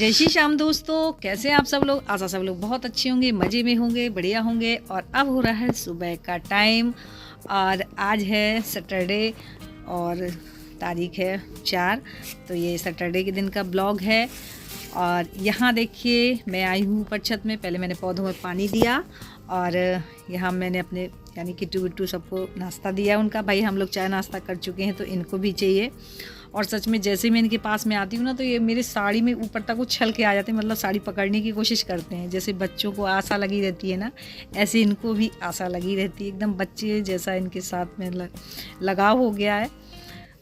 जय श्री श्याम दोस्तों, कैसे हैं आप सब लोग। आशा सब लोग बहुत अच्छे होंगे, मज़े में होंगे, बढ़िया होंगे। और अब हो रहा है सुबह का टाइम और आज है सैटरडे और तारीख है 4। तो ये सैटरडे के दिन का ब्लॉग है। और यहाँ देखिए मैं आई हूँ ऊपर छत में। पहले मैंने पौधों में पानी दिया और यहाँ मैंने अपने यानी किट्टू बिट्टू सबको नाश्ता दिया उनका। भाई हम लोग चाय नाश्ता कर चुके हैं तो इनको भी चाहिए। और सच में जैसे ही मैं इनके पास में आती हूँ ना तो ये मेरी साड़ी में ऊपर तक उछल के आ जाते हैं, मतलब साड़ी पकड़ने की कोशिश करते हैं। जैसे बच्चों को आशा लगी रहती है ना, ऐसे इनको भी आशा लगी रहती है। एकदम बच्चे जैसा इनके साथ में लगाव हो गया है।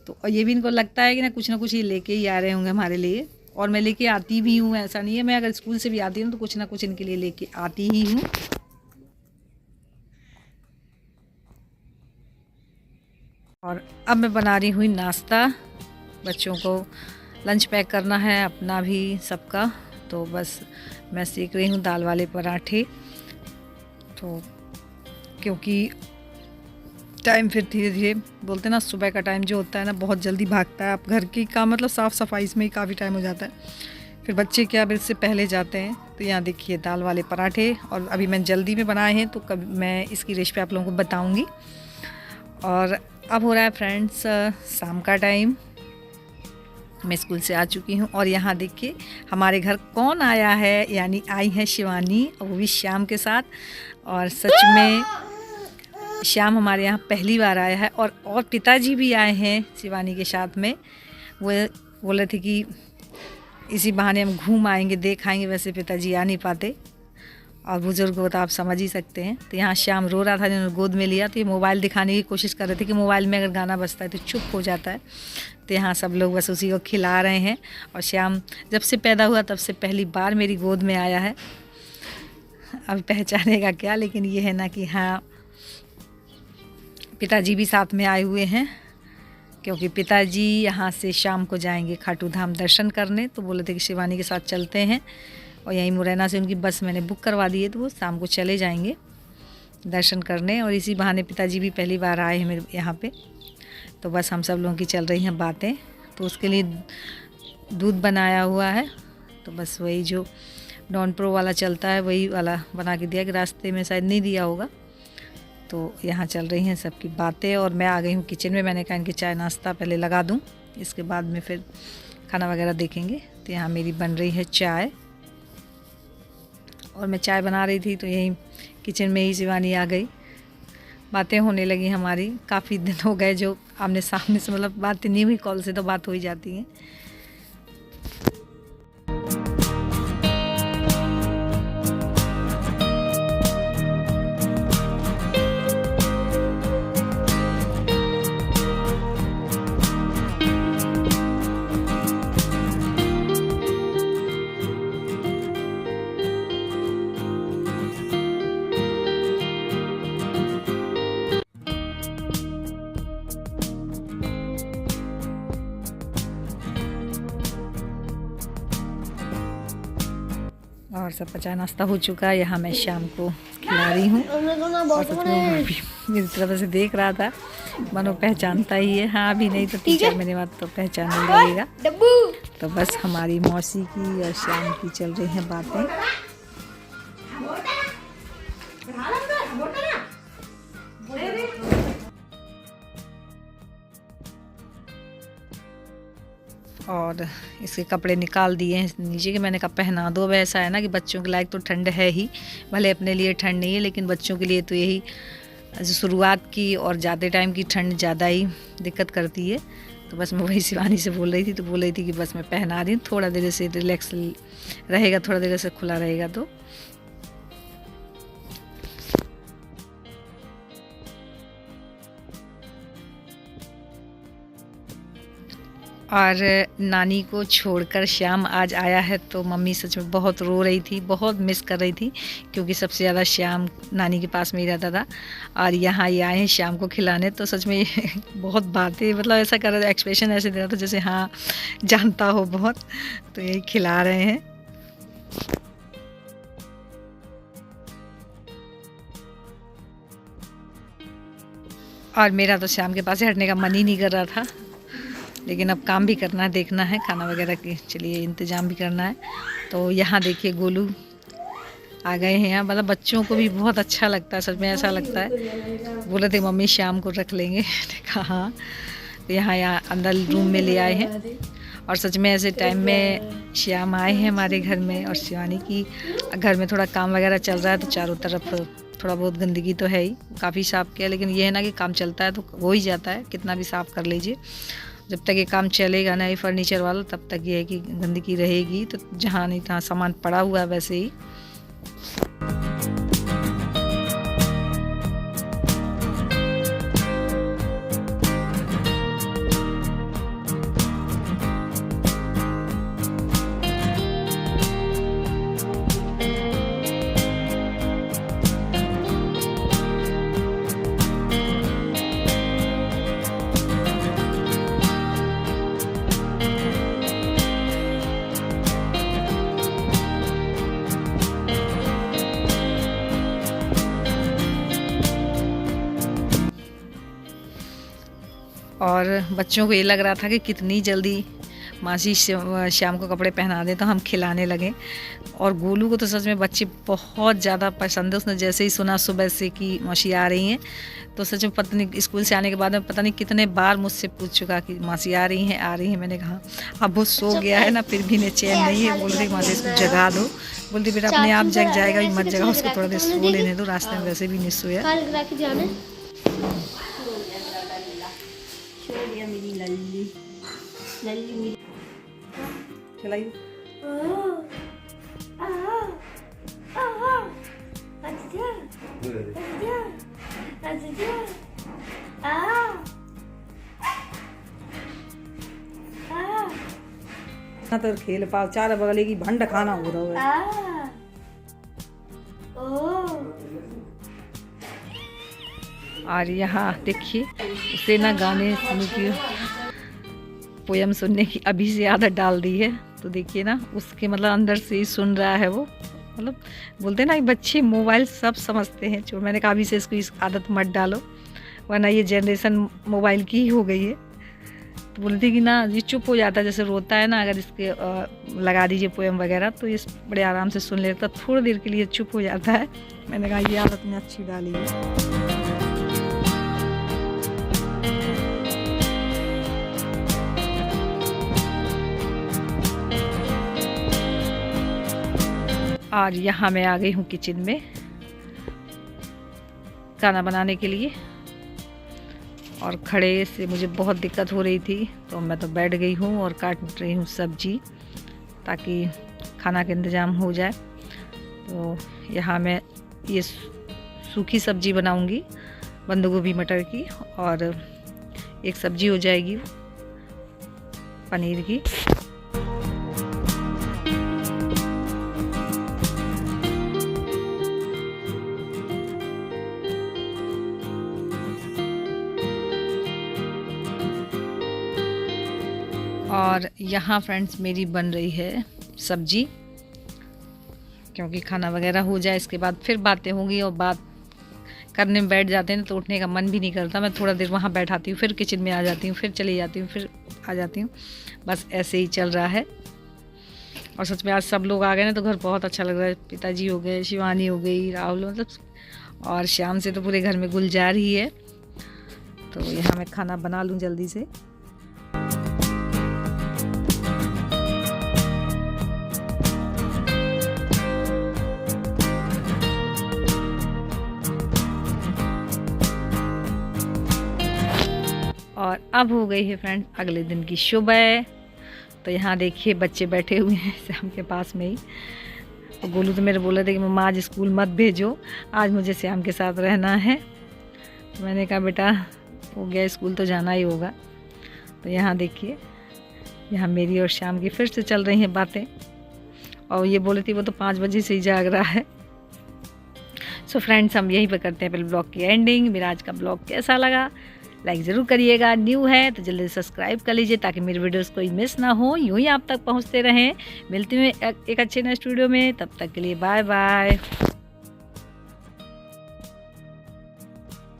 तो ये भी इनको लगता है कि ना कुछ ये लेके ही आ रहे होंगे हमारे लिए। और मैं लेके आती भी हूँ, ऐसा नहीं है। मैं अगर स्कूल से भी आती हूँ तो कुछ ना कुछ इनके लिए लेके आती ही हूँ। और अब मैं बना रही हुई नाश्ता। बच्चों को लंच पैक करना है, अपना भी सबका। तो बस मैं सेक रही हूँ दाल वाले पराठे। तो क्योंकि टाइम फिर धीरे धीरे बोलते ना, सुबह का टाइम जो होता है ना बहुत जल्दी भागता है। आप घर की काम मतलब साफ़ सफाई इसमें ही काफ़ी टाइम हो जाता है। फिर बच्चे क्या अब इससे पहले जाते हैं। तो यहाँ देखिए दाल वाले पराठे, और अभी मैं जल्दी में बनाए हैं तो कभी मैं इसकी रेसिपी आप लोगों को बताऊँगी। और अब हो रहा है फ्रेंड्स शाम का टाइम। मैं स्कूल से आ चुकी हूँ और यहाँ देखिए हमारे घर कौन आया है, यानी आई है शिवानी, और वो भी श्याम के साथ। और सच में श्याम हमारे यहाँ पहली बार आया है। और पिताजी भी आए हैं शिवानी के साथ में। वो बोल रहे थे कि इसी बहाने हम घूम आएंगे, देख आएंगे। वैसे पिताजी आ नहीं पाते और बुज़ुर्ग को तो आप समझ ही सकते हैं। तो यहाँ श्याम रो रहा था, जिन्होंने गोद में लिया तो ये मोबाइल दिखाने की कोशिश कर रहे थे कि मोबाइल में अगर गाना बजता है तो चुप हो जाता है। तो यहाँ सब लोग बस उसी को खिला रहे हैं। और श्याम जब से पैदा हुआ तब से पहली बार मेरी गोद में आया है। अब पहचानेगा क्या, लेकिन ये है ना कि हाँ पिताजी भी साथ में आए हुए हैं। क्योंकि पिताजी यहाँ से शाम को जाएंगे खाटू धाम दर्शन करने। तो बोले थे कि शिवानी के साथ चलते हैं। और यहीं मुरैना से उनकी बस मैंने बुक करवा दी है, तो वो शाम को चले जाएंगे दर्शन करने। और इसी बहाने पिताजी भी पहली बार आए हैं मेरे यहाँ पे। तो बस हम सब लोगों की चल रही हैं बातें। तो उसके लिए दूध बनाया हुआ है, तो बस वही जो नॉन प्रो वाला चलता है वही वाला बना के दिया, कि रास्ते में शायद नहीं दिया होगा। तो यहाँ चल रही हैं सबकी बातें और मैं आ गई हूँ किचन में। मैंने कहा कि चाय नाश्ता पहले लगा दूँ, इसके बाद में फिर खाना वगैरह देखेंगे। तो यहाँ मेरी बन रही है चाय और मैं चाय बना रही थी तो यहीं किचन में ही शिवानी आ गई। बातें होने लगी हमारी। काफ़ी दिन हो गए जो आमने सामने से मतलब बातें नहीं हुई, कॉल से तो बात हो ही जाती है। और सब का चाय नाश्ता हो चुका है। यहाँ मैं शाम को खिला रही हूँ। और सच में वो भी मेरी तरफ से देख रहा था, मानो पहचानता ही है। हाँ अभी नहीं तो 3-4 महीने बाद तो पहचान लगेगा। तो बस हमारी मौसी की और शाम की चल रही हैं बातें। और इसके कपड़े निकाल दिए हैं नीचे के। मैंने कहा पहना दो। अब ऐसा है ना कि बच्चों के लायक तो ठंड है ही, भले अपने लिए ठंड नहीं है, लेकिन बच्चों के लिए तो यही शुरुआत की और ज़्यादा टाइम की ठंड ज़्यादा ही दिक्कत करती है। तो बस मैं वही शिवानी से बोल रही थी, तो बोल रही थी कि बस मैं पहना रही हूँ, थोड़ा देर से रिलैक्स रहेगा, थोड़ा देर से खुला रहेगा। तो और नानी को छोड़कर श्याम आज आया है। तो मम्मी सच में बहुत रो रही थी, बहुत मिस कर रही थी, क्योंकि सबसे ज़्यादा श्याम नानी के पास में ही रहता था। और यहाँ ये आए हैं श्याम को खिलाने। तो सच में बहुत बातें मतलब ऐसा कर रहा था, एक्सप्रेशन ऐसे दे रहा था जैसे हाँ जानता हो बहुत। तो यही खिला रहे हैं। और मेरा तो श्याम के पास हटने का मन ही नहीं कर रहा था। लेकिन अब काम भी करना है, देखना है खाना वगैरह की, चलिए इंतज़ाम भी करना है। तो यहाँ देखिए गोलू आ गए हैं यहाँ, मतलब बच्चों को भी बहुत अच्छा लगता है, सच में ऐसा लगता है। बोले थे मम्मी शाम को रख लेंगे, कहा हाँ। तो यहाँ अंदर रूम में ले आए हैं, और सच में ऐसे टाइम में श्याम आए हैं हमारे घर में, और शिवानी की घर में थोड़ा काम वगैरह चल रहा है, तो चारों तरफ थोड़ा बहुत गंदगी तो है ही, काफ़ी साफ़ किया, लेकिन ये है ना कि काम चलता है तो हो ही जाता है, कितना भी साफ़ कर लीजिए। जब तक ये काम चलेगा ना ये फर्नीचर वाला, तब तक ये है कि गंदगी रहेगी, तो जहाँ नहीं तहाँ सामान पड़ा हुआ है वैसे ही। और बच्चों को ये लग रहा था कि कितनी जल्दी मासी श्याम को कपड़े पहना दें, तो हम खिलाने लगे। और गोलू को तो सच में बच्चे बहुत ज़्यादा पसंद है। उसने जैसे ही सुना सुबह से कि मासी आ रही हैं, तो सच में पता नहीं स्कूल से आने के बाद में पता नहीं कितने बार मुझसे पूछ चुका कि मासी आ रही हैं, आ रही हैं। मैंने कहा अब वो सो गया है ना, फिर भी इन्हें चैन नहीं है। बोल रही मासी इसको जगा दो, बोलती बेटा अपने आप जग जाएगा, भी मत जगा उसको, थोड़ा देर सो लेने दो, रास्ते में वैसे भी नहीं सोया। मेरी लल्ली लल्ली मेरी चलाइए। तो खेल पाओ, चार बगले की भंड खाना हो रहा है। और यहाँ देखिए उसे ना गाने सुनने की, पोयम सुनने की अभी से आदत डाल दी है। तो देखिए ना उसके मतलब अंदर से ही सुन रहा है वो, मतलब बोलते हैं ना बच्चे मोबाइल सब समझते हैं। जो मैंने कहा अभी से इसको इस आदत मत डालो, वरना ये जनरेशन मोबाइल की ही हो गई है। तो बोलती कि ना ये चुप हो जाता है, जैसे रोता है ना, अगर इसके लगा दीजिए पोयम वगैरह तो ये बड़े आराम से सुन लेता, थोड़ी देर के लिए चुप हो जाता है। मैंने कहा ये आदत में अच्छी डाली है। और यहाँ मैं आ गई हूँ किचन में खाना बनाने के लिए, और खड़े से मुझे बहुत दिक्कत हो रही थी, तो मैं तो बैठ गई हूँ और काट रही हूँ सब्जी, ताकि खाना का इंतज़ाम हो जाए। तो यहाँ मैं ये सूखी सब्जी बनाऊँगी, बंद गोभी मटर की, और एक सब्जी हो जाएगी पनीर की। और यहाँ फ्रेंड्स मेरी बन रही है सब्जी, क्योंकि खाना वगैरह हो जाए इसके बाद फिर बातें होंगी, और बात करने में बैठ जाते हैं तो उठने का मन भी नहीं करता। मैं थोड़ा देर वहाँ बैठाती हूँ, फिर किचन में आ जाती हूँ, फिर चली जाती हूँ, फिर आ जाती हूँ, बस ऐसे ही चल रहा है। और सच में आज सब लोग आ गए ना तो घर बहुत अच्छा लग रहा है। पिताजी हो गए, शिवानी हो गई, राहुल, मतलब और शाम से तो पूरे घर में गुलजार ही है। तो यहाँ मैं खाना बना लूँ जल्दी से। और अब हो गई है फ्रेंड अगले दिन की सुबह। तो यहाँ देखिए बच्चे बैठे हुए हैं श्याम के पास में ही। तो गोलू तो मेरे बोले थे कि मम्मा आज स्कूल मत भेजो, आज मुझे श्याम के साथ रहना है। तो मैंने कहा बेटा हो गया स्कूल तो जाना ही होगा। तो यहाँ देखिए यहाँ मेरी और श्याम की फिर से चल रही हैं बातें, और ये बोली थी वो तो 5 बजे से ही जाग रहा है। सो फ्रेंड्स हम यहीं पर करते हैं पहले ब्लॉग की एंडिंग। मेरा आज का ब्लॉग कैसा लगा लाइक ज़रूर करिएगा, न्यू है तो जल्दी सब्सक्राइब कर लीजिए ताकि मेरे वीडियोस कोई मिस ना हो, यूँ ही आप तक पहुँचते रहें। मिलती हूँ एक अच्छे नेक्स्ट वीडियो में, तब तक के लिए बाय बाय।